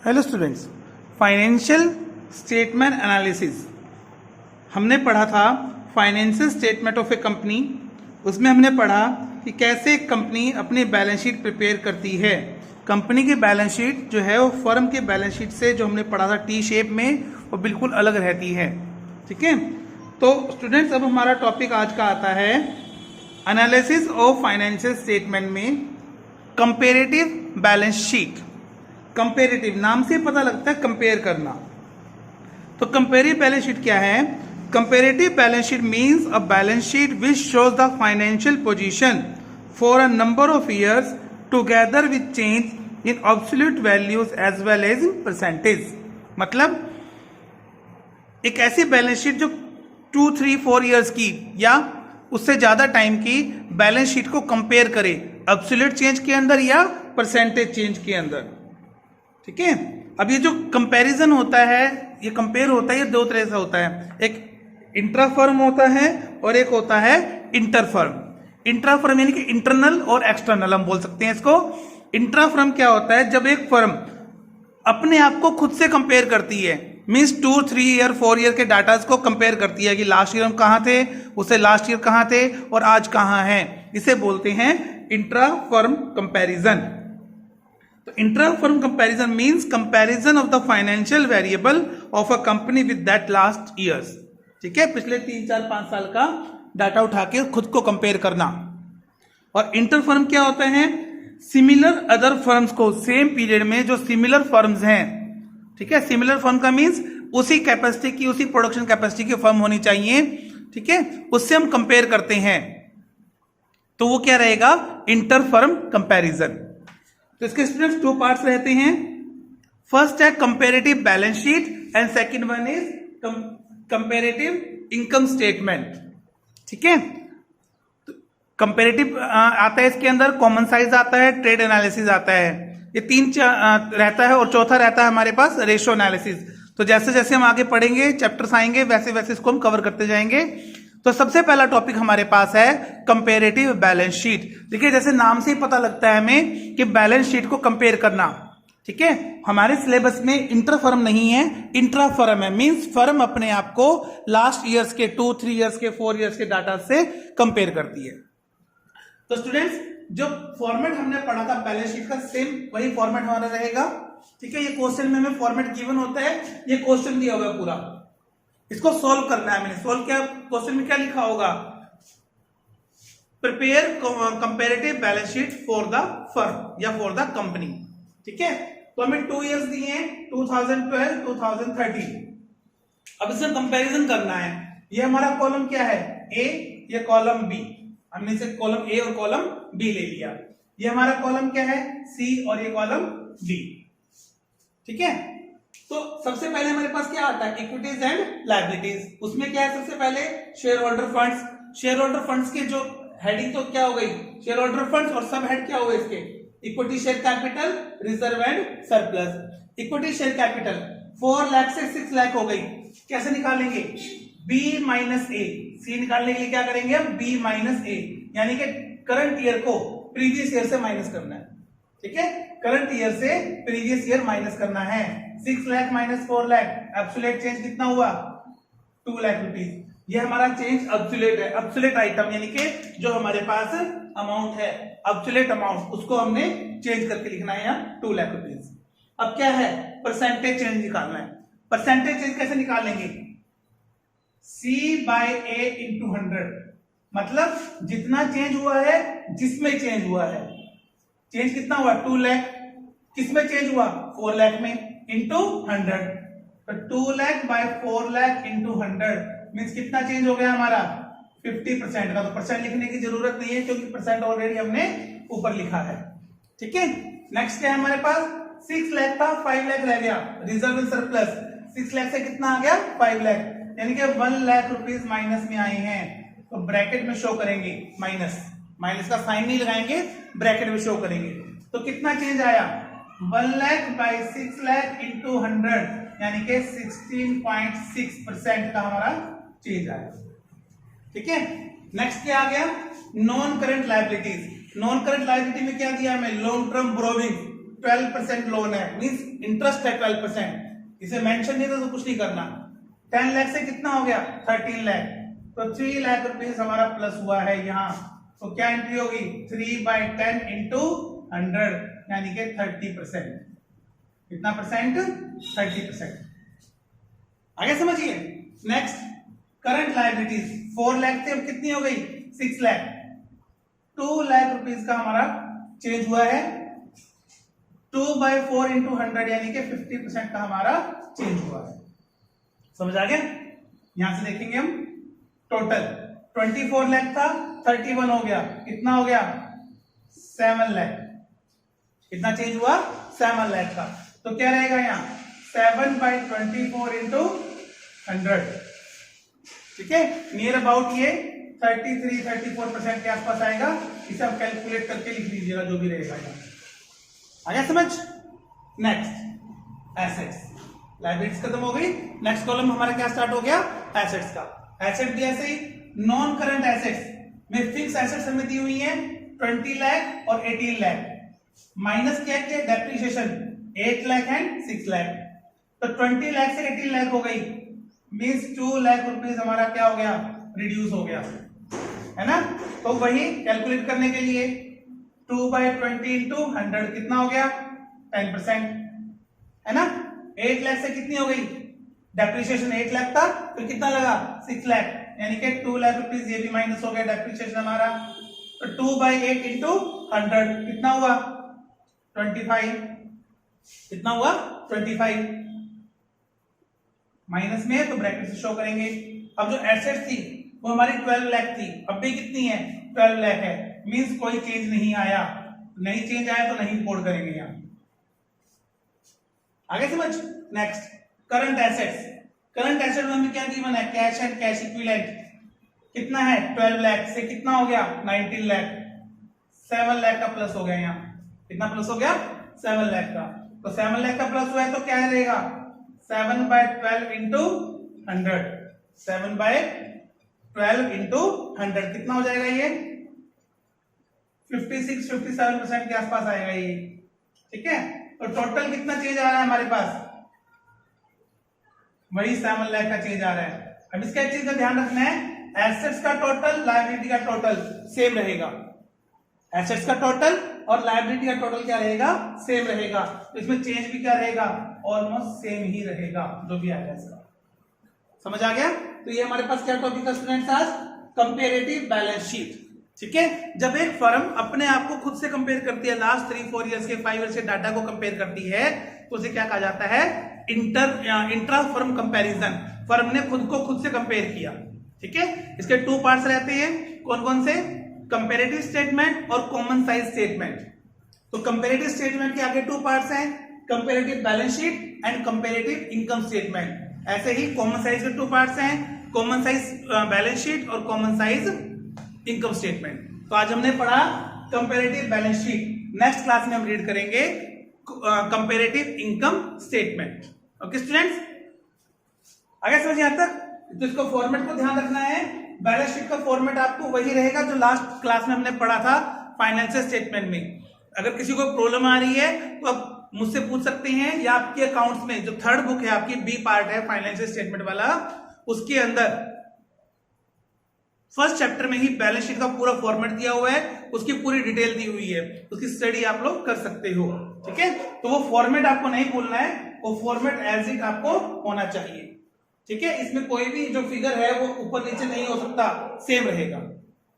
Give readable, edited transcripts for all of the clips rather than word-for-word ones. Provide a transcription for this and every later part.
Hello students, financial statement analysis हमने पढ़ा था। Financial statement of A company, उसमें हमने पढ़ा कि कैसे एक कंपनी अपनी बैलेंस शीट प्रिपेयर करती है। कंपनी की बैलेंस शीट जो है वो फर्म के बैलेंस शीट से जो हमने पढ़ा था टी शेप में, वो बिल्कुल अलग रहती है। ठीक है, तो स्टूडेंट्स अब हमारा टॉपिक आज का आता है एनालिसिस ऑफ फाइनेंशियल स्टेटमेंट में कंपेरेटिव बैलेंस शीट। कंपेरेटिव नाम से पता लगता है कंपेयर करना। तो कंपेरेटिव बैलेंस शीट क्या है? Comparative balance sheet means a balance sheet which shows the financial position for a number of years together with change in absolute values as well as in percentage. मतलब एक ऐसी balance sheet जो 2, 3, 4 years की या उससे ज्यादा time की balance sheet को कंपेयर करे एब्सोल्यूट चेंज के अंदर या परसेंटेज चेंज के अंदर। ठीक है, अब ये जो कंपैरिजन होता है, ये कंपेयर होता है, ये दो तरह से होता है। एक इंट्रा फर्म होता है और एक होता है इंटर फर्म। इंट्रा फर्म यानी कि इंटरनल और एक्सटर्नल हम बोल सकते हैं इसको। इंट्रा फर्म क्या होता है? जब एक फर्म अपने आप को खुद से कंपेयर करती है, मीन्स 2, 3 ईयर 4 ईयर के डाटा को कंपेयर करती है कि लास्ट ईयर हम कहां थे, उससे लास्ट ईयर कहां थे और आज कहां हैं। इसे बोलते हैं इंट्रा फर्म कंपैरिजन। तो intra firm comparison means comparison of the financial variable of a company with that last years. ठीक है, पिछले 3, 4, 5 साल का डाटा उठा के खुद को कंपेयर करना। और इंटर फर्म क्या होता है? सिमिलर अदर फर्म्स को सेम पीरियड में जो सिमिलर फर्म्स हैं, ठीक है, सिमिलर फर्म का मींस उसी कैपेसिटी की, उसी प्रोडक्शन कैपेसिटी की फर्म होनी चाहिए। ठीक है, उससे हम कंपेयर करते हैं, तो वो क्या रहेगा? Inter firm comparison. तो इसके स्टूडेंट्स 2 पार्ट्स रहते हैं। फर्स्ट है comparative balance sheet and second one is comparative income statement. ठीक है, तो कंपेरेटिव आता है, इसके अंदर कॉमन साइज आता है, ट्रेड एनालिसिस आता है, ये 3 रहता है और चौथा रहता है हमारे पास रेशो एनालिसिस। तो जैसे जैसे हम आगे पढ़ेंगे, चैप्टर्स आएंगे, वैसे वैसे इसको हम कवर करते जाएंगे। तो सबसे पहला टॉपिक हमारे पास है कंपेरेटिव बैलेंस शीट। देखिए, जैसे नाम से ही पता लगता है हमें कि बैलेंस शीट को कंपेयर करना। ठीक है, हमारे सिलेबस में इंटर फर्म नहीं है, इंट्रा फर्म है। मींस फर्म अपने आप को लास्ट ईयर्स के 2, 3 ईयर्स के 4 ईयर्स के डाटा से कंपेयर करती है। तो स्टूडेंट्स, जो फॉर्मेट हमने पढ़ा था बैलेंस शीट का, सेम वही फॉर्मेट हमारा रहेगा। ठीक है, ये क्वेश्चन में हमें फॉर्मेट गिवन होता है, ये क्वेश्चन दिया हुआ है पूरा, इसको सॉल्व करना है। मैंने सॉल्व किया, क्वेश्चन में क्या लिखा होगा? Prepare comparative balance sheet for the firm या फॉर द कंपनी। ठीक है, तो हमें 2 ईयर्स दिए हैं, 2012, 2013। अब इसमें कंपैरिजन करना है। ये हमारा कॉलम क्या है? ए, ये कॉलम बी। हमने इसे कॉलम ए और कॉलम बी ले लिया। ये हमारा कॉलम क्या है? सी, और ये कॉलम डी। ठीक है, तो सबसे पहले हमारे पास क्या आता है? Equities and liabilities. उसमें क्या है? सबसे पहले share holder funds. Share holder funds के जो हेडिंग तो क्या हो गई? शेयर होल्डर फंड्स, और सब हेड क्या हो गए इसके? Equity share capital, reserve and surplus. Equity share capital 4 lakh से 6 लाख हो गई। कैसे निकालेंगे? B माइनस ए। सी निकालने के लिए क्या करेंगे हम? B माइनस ए, यानी कि करंट ईयर को प्रीवियस ईयर से माइनस करना है। ठीक है, करंट ईयर से प्रीवियस ईयर माइनस करना है। 6 lakh minus 4 lakh, absolute change कितना हुआ? 2 लाख रुपीज। ये हमारा चेंज एब्सोल्यूट है, एब्सोल्यूट आइटम, यानी कि जो हमारे पास अमाउंट है, एब्सोल्यूट अमाउंट, उसको हमने चेंज करके लिखना है यहाँ 2 लाख रुपीज। अब क्या है? परसेंटेज चेंज निकालना है। परसेंटेज चेंज कैसे निकालेंगे? C by A into 100। मतलब जितना चेंज हुआ है, जिसमें चेंज हुआ है, चेंज कितना हुआ? 2 लाख। किसमें चेंज हुआ? 4 लाख में, इंटू 100। तो 2 lakh by 4 lakh into 100 means कितना चेंज हो गया हमारा? 50% का। तो परसेंट लिखने की जरूरत नहीं है, क्योंकि परसेंट ऑलरेडी हमने ऊपर लिखा है। ठीक है, नेक्स्ट क्या है हमारे पास? 6 लाख था, 5 लाख रह गया, रिजर्व एंड सरप्लस। 6 लाख से कितना आ गया? 5 लाख, यानी कि 1 लाख रुपीज माइनस में आए हैं। तो ब्रैकेट में शो करेंगे माइनस, माइनस का साइन नहीं लगाएंगे, ब्रैकेट में शो करेंगे। तो कितना चेंज आया? 1 लाख बाई 6 लाख इंटू 100, यानी कि 16.6% का हमारा चेंज आया। ठीक है, नेक्स्ट क्या आ गया? Non current liabilities. Non current liability में क्या दिया हमें? Long term borrowing. 12% लोन है, मींस इंटरेस्ट है 12%, इसे मेंशन नहीं तो कुछ नहीं करना। 10 लाख से कितना हो गया 13 लाख, तो 3 लाख रुपीस हमारा प्लस हुआ है यहाँ। तो क्या एंट्री होगी 3/10 इंटू 100 यानी कि 30%। कितना परसेंट 30%। आगे समझिए। नेक्स्ट करंट लायबिलिटीज 4 लाख से अब कितनी हो गई 6 लाख। 2 लाख रुपीस का हमारा चेंज हुआ है। 2/4 इंटू 100 यानी कि 50% का हमारा चेंज हुआ है। समझ आ गया। यहां से देखेंगे हम टोटल 24 लाख था 31 हो गया, कितना हो गया 7 लाख। कितना चेंज हुआ 7 लाख का। तो क्या रहेगा यहाँ 7/24 इंटू 100, ठीक है। नियर अबाउट ये 33-34% के आसपास आएगा। इसे आप कैलकुलेट करके लिख लीजिएगा जो भी रहेगा यहाँ। आगे समझ। नेक्स्ट एसेट्स, लायबिलिटीज खत्म हो गई। नेक्स्ट कॉलम हमारा क्या स्टार्ट हो गया एसेट्स का। एसेट भी ऐसे ही नॉन करंट एसेट्स में फिक्स एसेट्स हमें दी हुई है 20 लाख और 18 लाख, माइनस क्या किया डेप्रिसिएशन 8 लाख एंड 6 लाख। तो 20 लाख से 18 लाख हो गई, मींस 2 लाख रुपीस हमारा क्या हो गया रिड्यूस हो गया, है ना। तो वही कैलकुलेट करने के लिए 2/20 इंटू 100 कितना हो गया 10%, है ना। 8 लाख से कितनी हो गई डेप्रिसिएशन 8 लाख था, फिर कितना लगा 6 लाख यानी कि 2 लाख रुपीस ये भी माइनस हो गया डेप्रिसिएशन हमारा। तो 2/8 इंटू 100 कितना हुआ 25, कितना हुआ 25, माइनस में है तो ब्रैकेट से शो करेंगे। अब जो एसेट थी वो हमारी 12 लाख थी, अब भी कितनी है 12 लाख है, मींस कोई चेंज नहीं आया। नहीं चेंज आया तो नहीं रिपोर्ट करेंगे यहाँ। आगे समझ। Next current assets. Current asset में हमें क्या गिवन है कैश एंड कैश इक्विवेलेंट कितना है 12 लाख से कितना हो गया 19 लाख, 7 लाख का प्लस हो गया यहाँ। कितना प्लस हो गया 7 लाख का। तो 7 लाख का प्लस हुआ है तो क्या रहेगा 7/12 इंटू 100, 7/12 इंटू 100 कितना हो जाएगा ये 56-57% के आसपास आएगा ये, ठीक है। तो टोटल कितना चेंज आ रहा है हमारे पास वही 7 लाख का चेंज आ रहा है। अब इसका एक चीज का ध्यान रखना है एसेट्स का टोटल लायबिलिटी का टोटल सेम रहेगा। एसेट्स का टोटल और लायबिलिटी का टोटल क्या रहेगा सेम रहेगा। तो इसमें चेंज भी क्या रहेगा ऑलमोस्ट सेम ही रहेगा जो भी आएगा इसका। समझ आ गया। तो ये हमारे पास क्या टॉपिक है स्टूडेंट्स आज कंपैरेटिव बैलेंस शीट, ठीक है। जब एक फर्म अपने आप को खुद से कंपेयर करती है लास्ट 3-4 इयर्स के 5 इयर्स के डाटा को कंपेयर करती है तो उसे क्या कहा जाता है इंट्रा फर्म कंपैरिजन। फर्म ने खुद को खुद से कंपेयर किया, ठीक है। इसके 2 पार्ट्स रहते हैं कौन कौन से कंपैरेटिव स्टेटमेंट और कॉमन साइज स्टेटमेंट। तो कंपैरेटिव स्टेटमेंट के आगे 2 पार्ट्स हैं comparative balance sheet and comparative income statement. ऐसे ही कॉमन साइज के 2 पार्ट्स हैं कॉमन साइज बैलेंस शीट और कॉमन साइज इनकम स्टेटमेंट। तो आज हमने पढ़ा comparative balance sheet, next class में हम रीड करेंगे comparative income statement. Okay students, आगे समझिए यहां तक। तो इसको फॉर्मेट को ध्यान रखना है। बैलेंस शीट का फॉर्मेट आपको वही रहेगा जो लास्ट क्लास में हमने पढ़ा था फाइनेंशियल स्टेटमेंट में। अगर किसी को प्रॉब्लम आ रही है तो आप मुझसे पूछ सकते हैं या आपके अकाउंट्स में जो थर्ड बुक है आपकी बी पार्ट है फाइनेंशियल स्टेटमेंट वाला, उसके अंदर फर्स्ट चैप्टर में ही बैलेंस शीट का पूरा फॉर्मेट दिया हुआ है, उसकी पूरी डिटेल दी हुई है, उसकी स्टडी आप लोग कर सकते हो, ठीक है। तो वो फॉर्मेट आपको नहीं भूलना है, वो फॉर्मेट एज इट आपको होना चाहिए, ठीक है। इसमें कोई भी जो फिगर है वो ऊपर नीचे नहीं हो सकता, सेम रहेगा।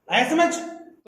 आया समझ।